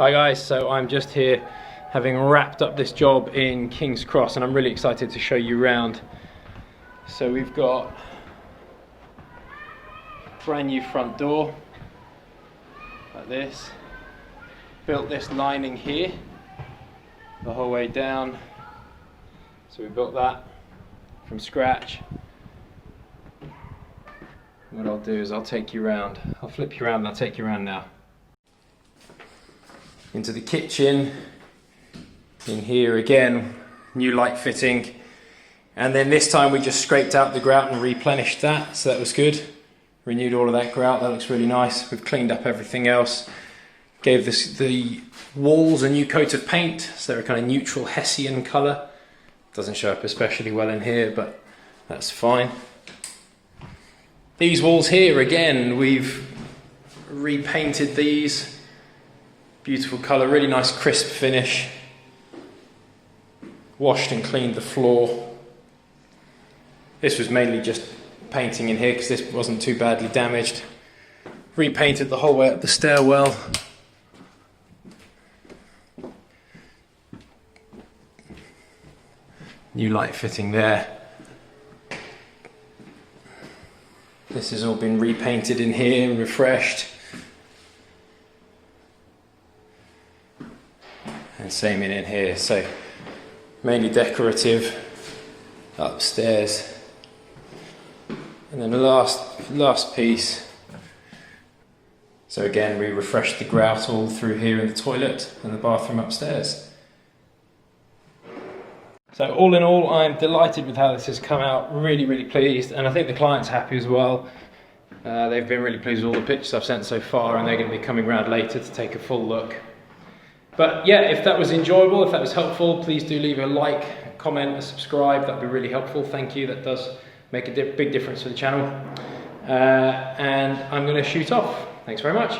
Hi guys, so I'm just here having wrapped up this job in King's Cross and I'm really excited to show you around. So we've got a brand new front door, like this. Built this lining here, the whole way down. So we built that from scratch. What I'll do is I'll take you around. I'll flip you around and I'll take you around now. Into the kitchen. In here again, new light fitting. And then this time we just scraped out the grout and replenished that, so that was good. Renewed all of that grout, that looks really nice. We've cleaned up everything else. Gave the walls a new coat of paint, so they're a kind of neutral Hessian colour. Doesn't show up especially well in here, but that's fine. These walls here, again, we've repainted these. Beautiful colour, really nice crisp finish. Washed and cleaned the floor. This was mainly just painting in here because this wasn't too badly damaged. Repainted the whole way up the stairwell. New light fitting there. This has all been repainted in here and refreshed. And same in here, so mainly decorative upstairs. And then the last piece. So again, we refreshed the grout all through here in the toilet and the bathroom upstairs. So all in all, I'm delighted with how this has come out, really pleased, and I think the client's happy as well. They've been really pleased with all the pictures I've sent so far, and they're going to be coming around later to take a full look. But yeah, if that was enjoyable, if that was helpful, please do leave a like, a comment, a subscribe. That'd be really helpful. Thank you. That does make a big difference for the channel. And I'm going to shoot off. Thanks very much.